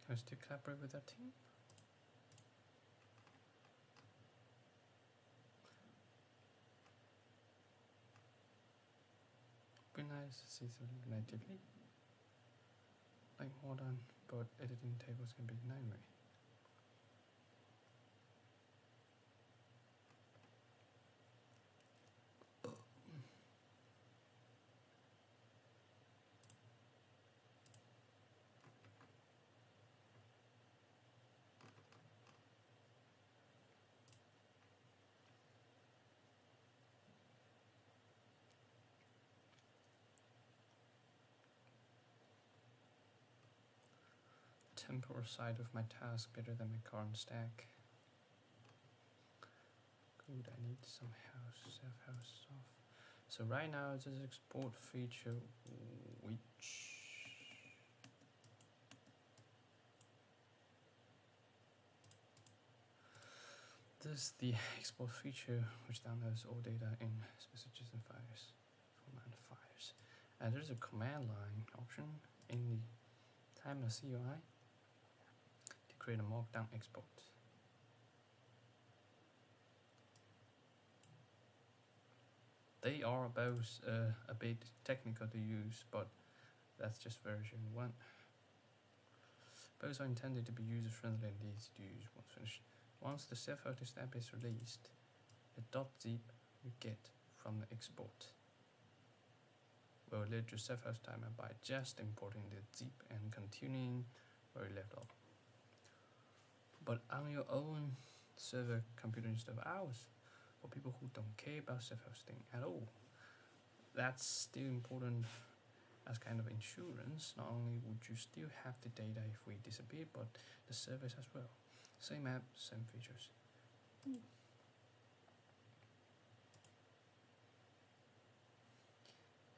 Can we still collaborate with that team? Be nice to see something natively. Like modern, but editing tables can be nightmare. Temporal side of my task better than my current stack. Good, I need some self-house stuff. So right now it's this export feature which this is the export feature which downloads all data in messages and files, format files. And there's a command line option in the thymer CUI to create a markdown export. They are both a bit technical to use, but that's just version 1. Both are intended to be user-friendly and easy to use once finished. Once the self-hosted step is released, the .zip you get from the export will lead your self-host timer by just importing the zip and continuing where you left off. But on your own server computer instead of ours, for people who don't care about self-hosting at all, that's still important as kind of insurance. Not only would you still have the data if we disappear, but the service as well. Same app, same features.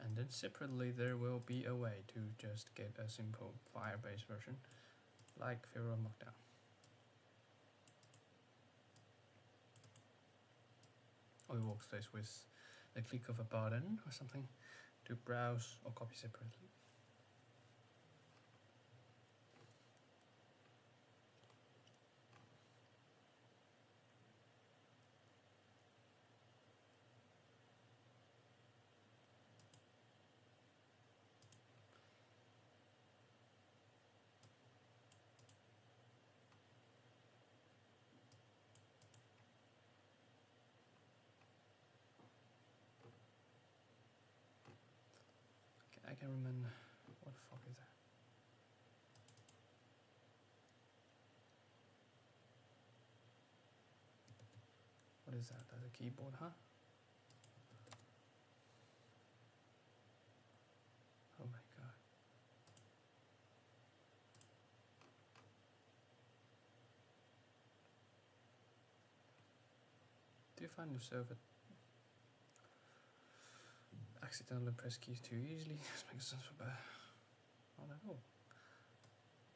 And then separately there will be a way to just get a simple file-based version like Fedora Markdown. Or it works best with the click of a button or something to browse or copy separately. I can remember what the fuck is that? What is that? That's a keyboard, huh? Oh my god. Do you find yourself accidentally press keys too easily? This makes sense for bad. Not at all.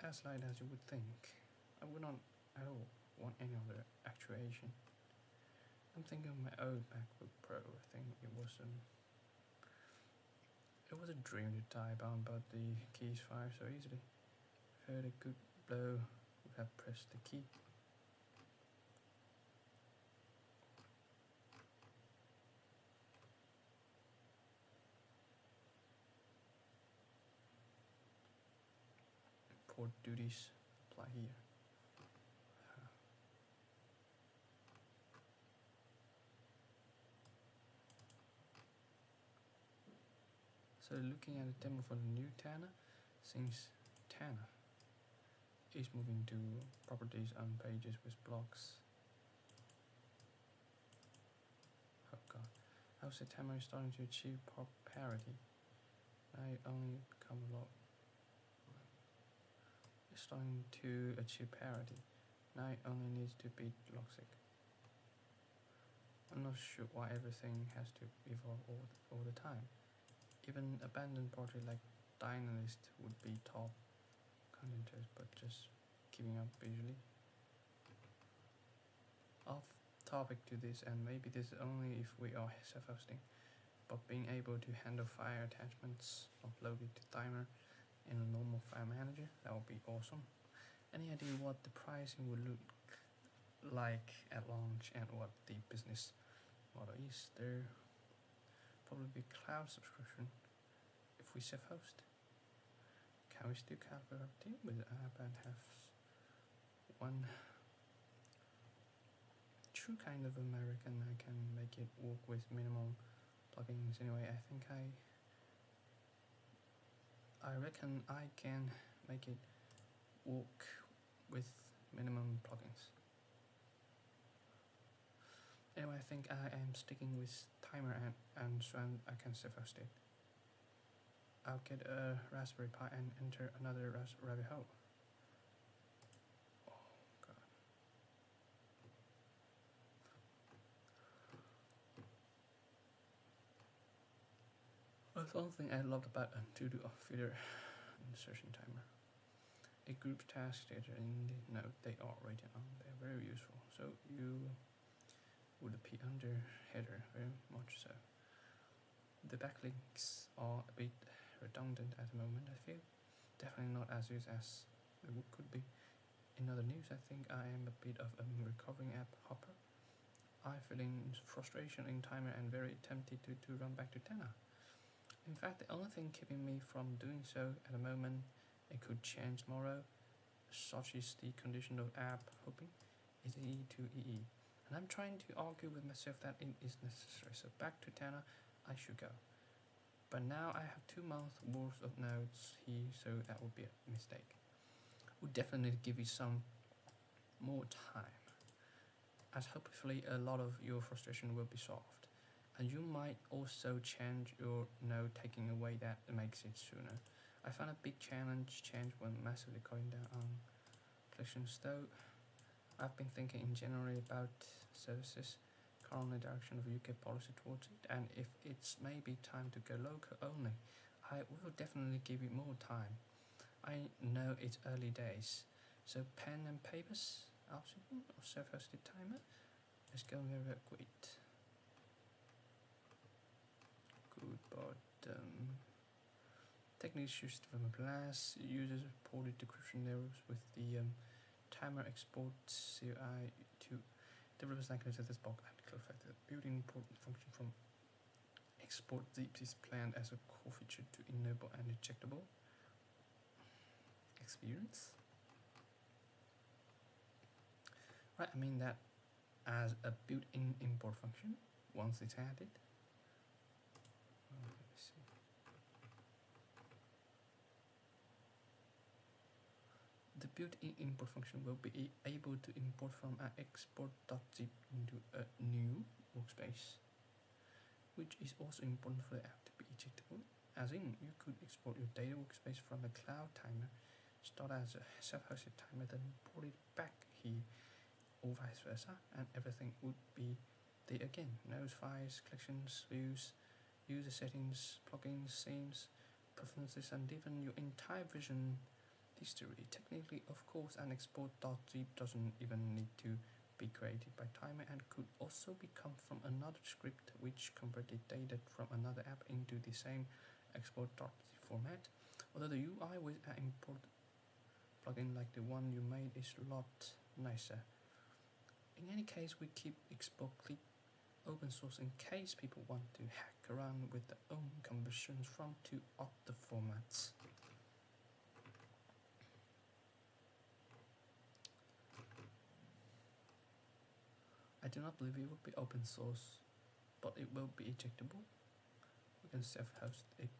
As light as you would think. I would not at all want any other actuation. I'm thinking of my old MacBook Pro. I think it was a dream to type on, but the keys fire so easily. If I had a good blow, would have pressed the key. Port duties apply here. So looking at the demo for the new Tana, since Tana is moving to properties on pages with blocks. Oh god. How's the Tana starting to achieve pop parity? I only become a lot. It's starting to achieve parity. Now it only needs to beat Logic. I'm not sure why everything has to evolve all the time. Even abandoned project like Dynalist would be top contenders, but just giving up visually. Off topic to this, and maybe this is only if we are self-hosting, but being able to handle file attachments uploaded to thymer in a normal file manager, that would be awesome. Any idea what the pricing would look like at launch and what the business model is? There probably be cloud subscription if we self-host. Can we still calculate our team with the app and have one true kind of American? I can make it work with minimal plugins. Anyway, I reckon I can make it work with minimum plugins. Anyway, I think I am sticking with thymer and so I can self-host it. I'll get a Raspberry Pi and enter another rabbit hole. Oh god. That's one thing I loved about a to-do feeder insertion timer. It groups tasks data in the node they are written on. They're very useful. So you would appear under header, very much so. The backlinks are a bit redundant at the moment, I feel. Definitely not as used as it could be. In other news, I think I am a bit of a recovering app hopper. I feel in frustration in thymer and very tempted to run back to Tena. In fact, the only thing keeping me from doing so at the moment, it could change tomorrow, such is the condition of app hopping, is EE to EE. And I'm trying to argue with myself that it is necessary, so back to Tena I should go. But now I have 2 months worth of nodes here, so that would be a mistake. Would definitely give you some more time, as hopefully a lot of your frustration will be solved. And you might also change your node, taking away that makes it sooner. I found a big change when massively cutting down on collections, though I've been thinking in general about services, currently direction of UK policy towards it, and if it's maybe time to go local only, I will definitely give it more time. I know it's early days, so pen and papers, Alcyon or self-hosted thymer, let's go very quick. Good, but technique issues from a blast, users reported decryption errors with the thymer export CI to developers likely to this bulk and clarified that building important function from export zips is planned as a core feature to enable an ejectable experience. Right, I mean that as a built-in import function once it's added. Let me see. The built-in import function will be able to import from an export.zip into a new workspace, which is also important for the app to be ejectable. As in, you could export your data workspace from a cloud thymer, start as a self-hosted thymer, then import it back here, or vice versa, and everything would be there again. Nodes, files, collections, views, user settings, plugins, themes, preferences, and even your entire vision history. Technically, of course, an export.zip doesn't even need to be created by thymer and could also become from another script which converted data from another app into the same export.zip format. Although the UI with an import plugin like the one you made is a lot nicer. In any case, we keep export clip open source in case people want to hack around with their own conversions from two other formats. I do not believe it will be open source, but it will be ejectable. We can self-host it.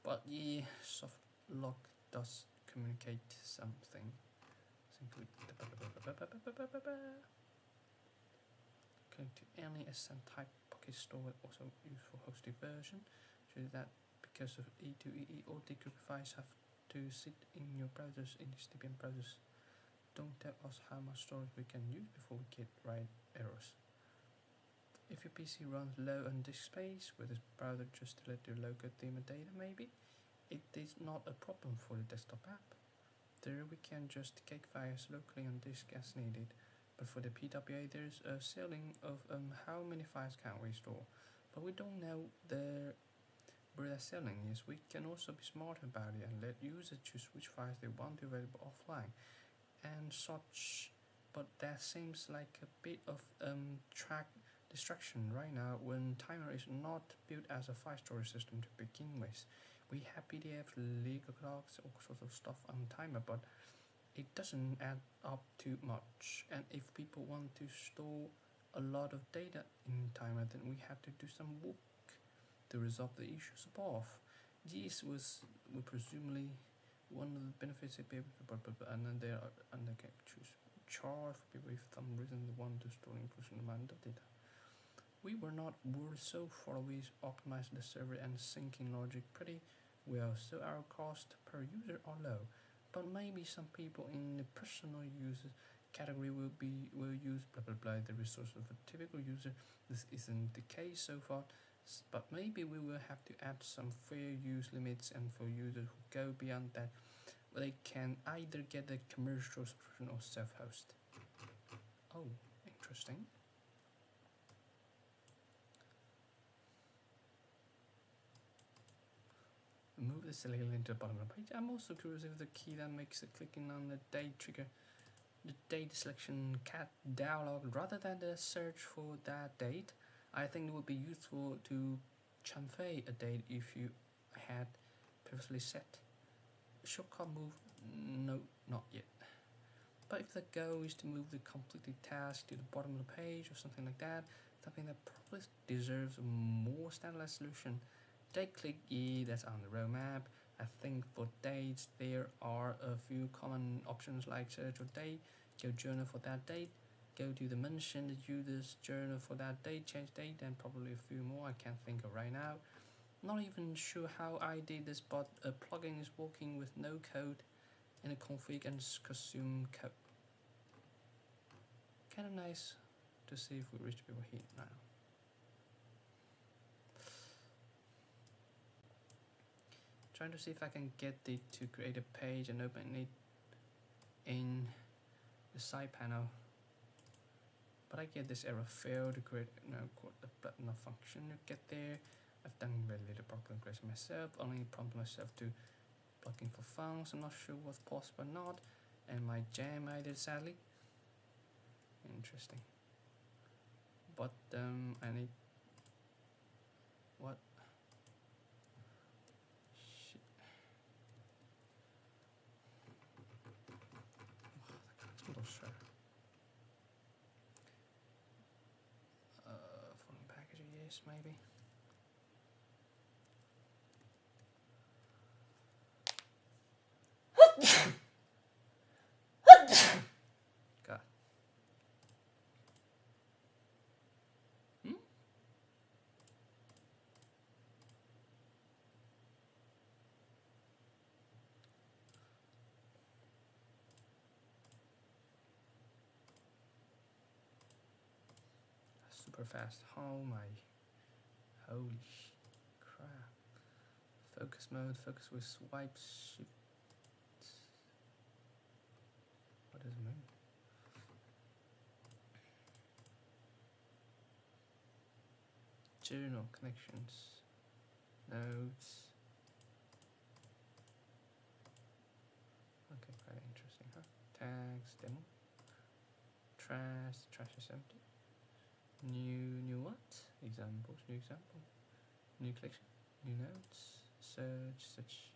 But yeah, soft lock does communicate something. Going to any SN type pocket store will also use for hosted version. Shows that because of E2EE, all decrypt files have to sit in your browsers, in the SDPM browsers. Don't tell us how much storage we can use before we get right errors. If your PC runs low on disk space, with the browser just to let your local theme data maybe, it is not a problem for the desktop app. There we can just cake files locally on disk as needed, but for the PWA there's a ceiling of how many files can we store. but we don't know where they're selling is. We can also be smart about it and let users choose which files they want available offline and such. But that seems like a bit of track distraction right now when Thymer is not built as a file storage system to begin with. We have PDF, Lego blocks, all sorts of stuff on Thymer, but it doesn't add up too much. And if people want to store a lot of data in Thymer, then we have to do some work to resolve the issues above. This was presumably one of the benefits of people, but and then they can choose charge for people if for some reason they want to store inclusion amount of data. We were not worried so far. We optimized the server and syncing logic pretty well, so our cost per user are low. But maybe some people in the personal user category will use blah blah blah the resource of a typical user. This isn't the case so far, but maybe we will have to add some fair use limits, and for users who go beyond that, they can either get a commercial subscription or self-host. Oh, interesting. Move the selected link to the bottom of the page. I'm also curious if the key that makes the clicking on the date trigger the date selection cat dialog rather than the search for that date. I think it would be useful to chamfer a date if you had previously set. Shortcut move, no, not yet. But if the goal is to move the completed task to the bottom of the page or something like that, something that probably deserves a more standardized solution. Date click, yeah, that's on the roadmap. I think for dates there are a few common options like search for date, go journal for that date, go to the mentioned user's journal for that date, change date, and probably a few more I can't think of right now. Not even sure how I did this, but a plugin is working with no code in a config and consume code. Kinda nice to see if we reach people here now. Trying to see if I can get it to create a page and open it in the side panel, but I get this error failed to create the button of function to get there. I've done very little plugin creation myself, only prompted myself to plugin for fonts. I'm not sure what's possible or not, and my jam I did sadly. Interesting, but I need what? Sure. Following package, yes, maybe. God. Super fast. Oh my. Holy crap. Focus mode, focus with swipe shift. What does it mean? Journal connections. Notes. Okay, quite interesting, huh? Tags, demo. Trash is empty. New what? Examples, new example. New collection, new notes. Search.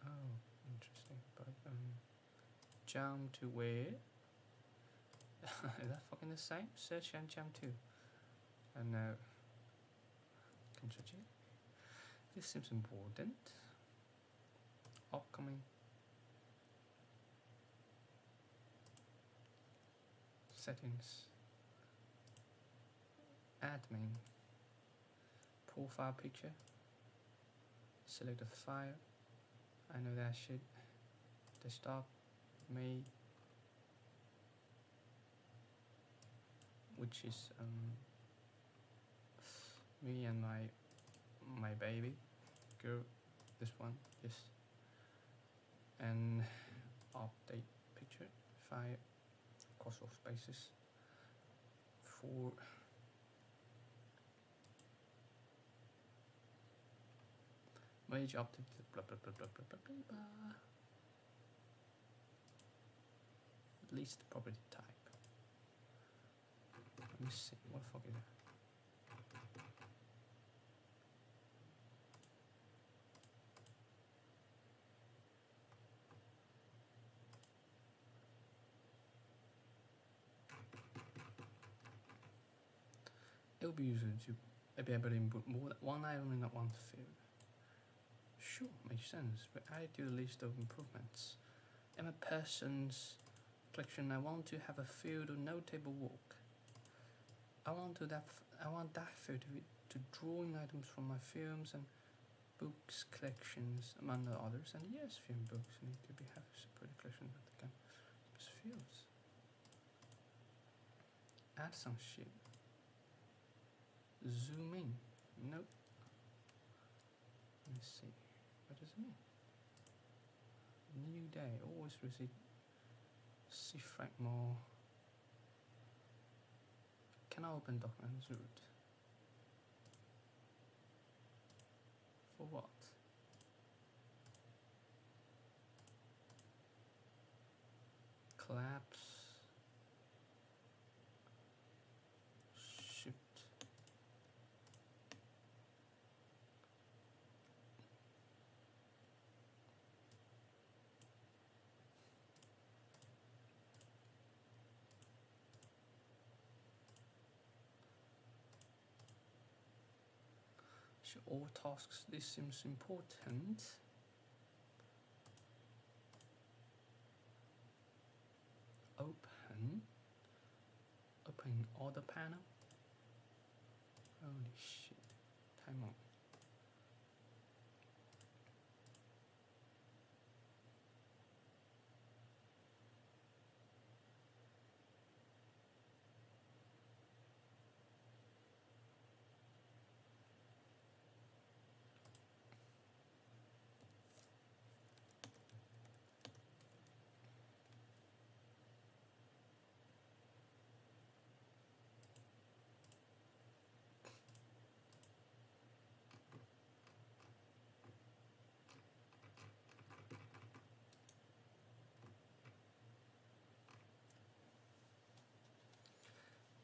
Oh, interesting. But jump to where? Is that fucking the same? Search and jump to. And now, control G. This seems important. Upcoming. Settings. Admin. Profile picture. Select a file. I know that shit. Desktop. Me. Which is me and my baby girl. This one. Yes. And update picture. File. Cross off spaces. or Mage opted blah blah blah blah blah blah blah blah. Least property type. Let me see, what the fuck is that? It will be useful to be able to input more than one item in one field. Sure, makes sense, but add to the list of improvements. In a person's collection, I want to have a field of notable work. I want that field to draw in items from my films and books collections, among the others. And yes, film books need to have a separate collection that they can specific fields. Add some shit. Zoom in. Nope. Let me see. What does it mean? New day. Always receive. See fragment. Can I open documents root? For what? Collapse. Shift. Show all tasks. This seems important. Open order panel. Holy shit. Time on.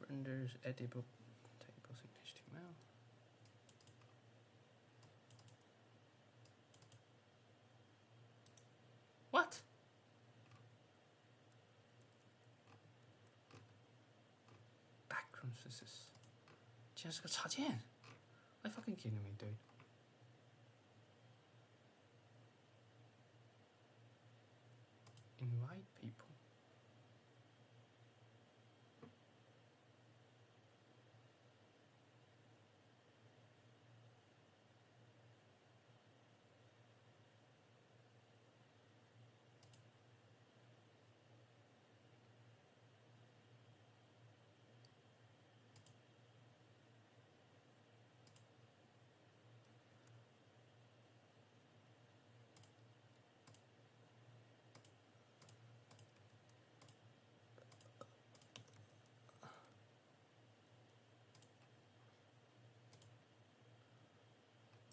Renders editable tables in HTML. What? Background scissors. 竟然是个插件 Are you fucking kidding me, dude? Invite people.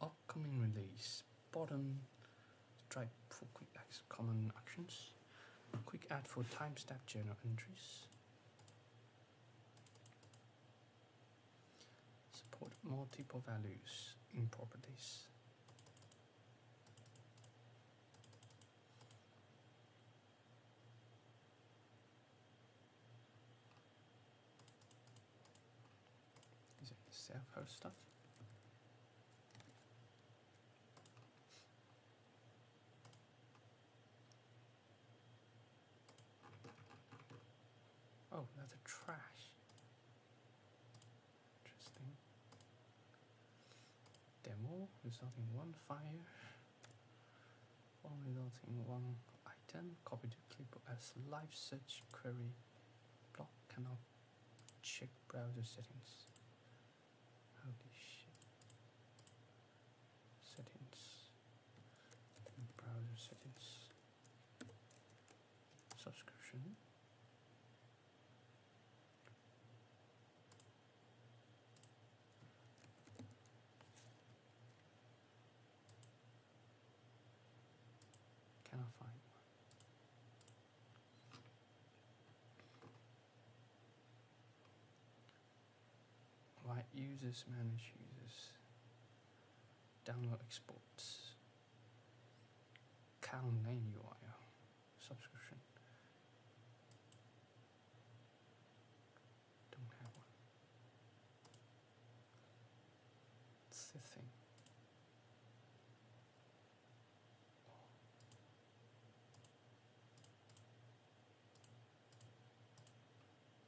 Upcoming release. Bottom stripe for quick common actions. Quick add for timestamp journal entries. Support multiple values in properties. Is it self-host stuff? Oh, that's a trash. Interesting. Demo resulting in one file. One resulting in one item. Copy to clipboard as live search query. Block cannot check browser settings. Holy shit. Settings. Browser settings. Subscription. Add users, manage users, download exports, count name URL, subscription. Don't have one. It's the thing.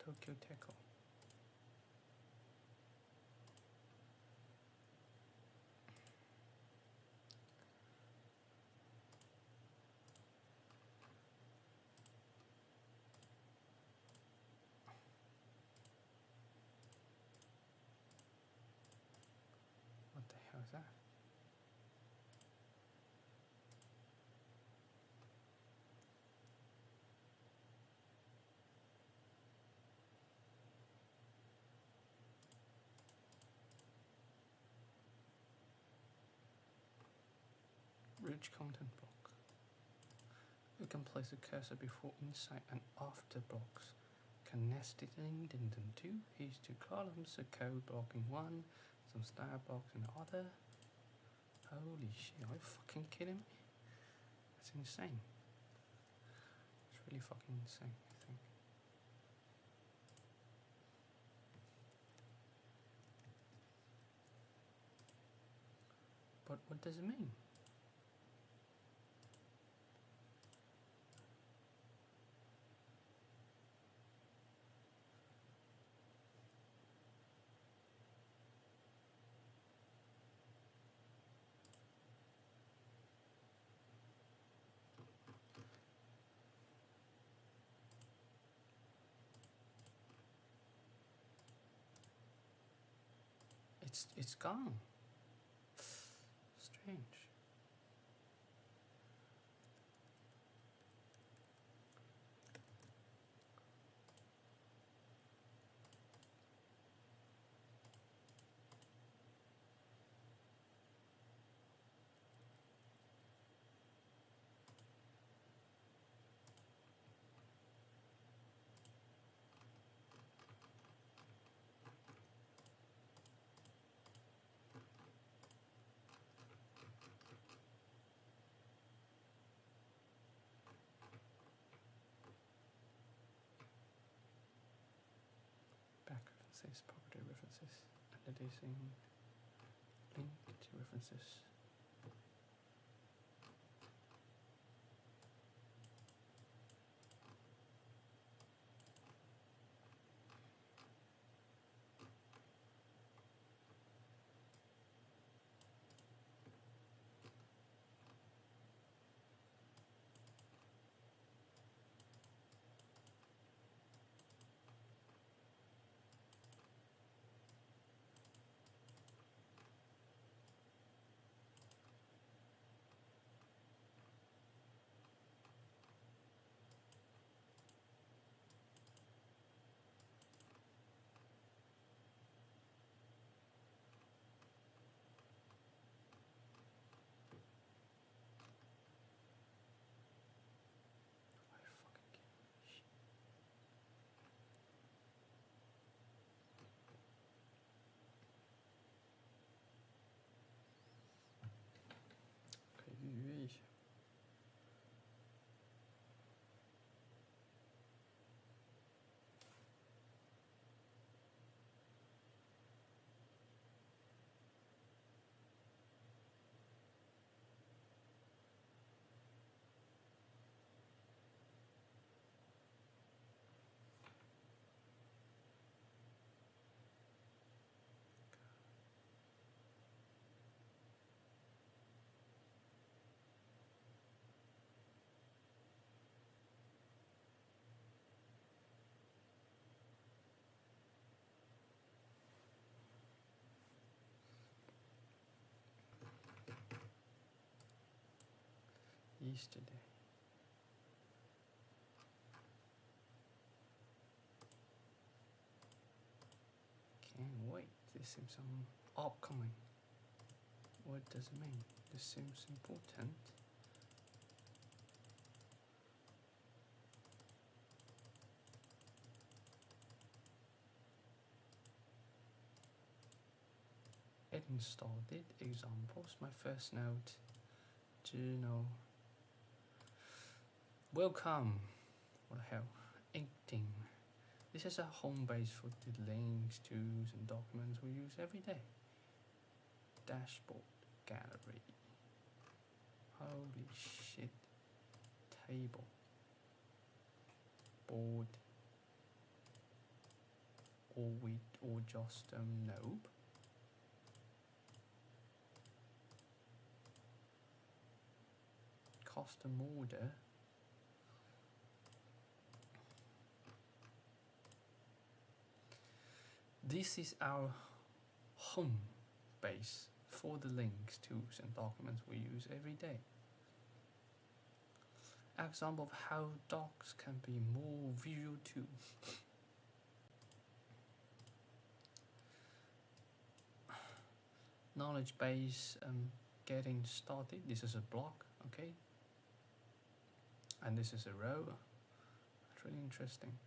Tokyo Teco. What the hell is that? Rich content block. You can place a cursor before, inside, and after blocks. Can nest it in them too. Here's 2 columns, a code block in one, some style blocks in the other. Holy shit, are you fucking kidding me? That's insane. It's really fucking insane, I think. But what does it mean? It's gone. Strange. References, property references, annotating, link to references. Oui. Yesterday. Can't wait. This seems some upcoming. What does it mean? This seems important. getting started. Examples. My first note. Journal. Welcome. What the hell? 18. This is a home base for the links, tools, and documents we use every day. Dashboard. Gallery. Holy shit. Table. Board. Or just nope. Custom order. This is our home base for the links, tools, and documents we use every day. Example of how docs can be more visual too. Knowledge base, getting started. This is a block, okay? And this is a row. That's really interesting.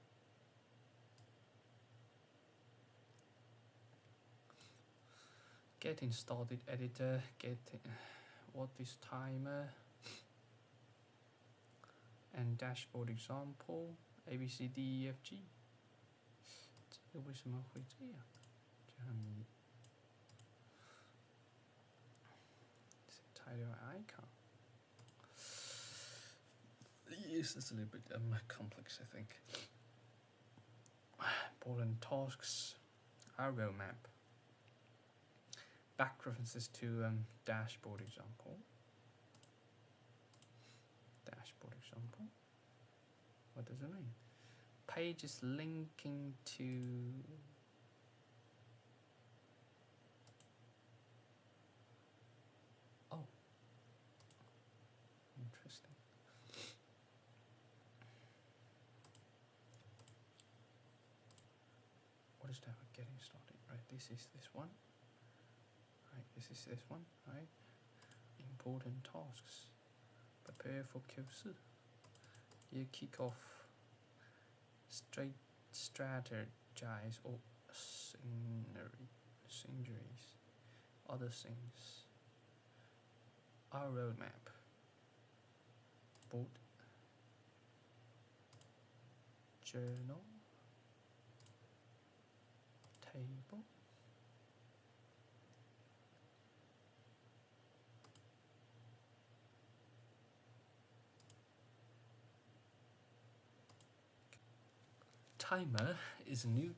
Getting started editor. What is thymer? And dashboard example. A B C D E F G. 这个为什么会这样？这很迷。Title icon. Yes, it's a little bit complex, I think. Important tasks. Our roadmap. Back references to dashboard example. Dashboard example. What does it mean? Pages linking to interesting. What is that? Getting started. Right, this is this one. Right, this is this one. Right. Important tasks. Prepare for Q4. You kick off. Strategize or sceneries. Other things. Our roadmap. Board. Journal. Table. Thymer is a new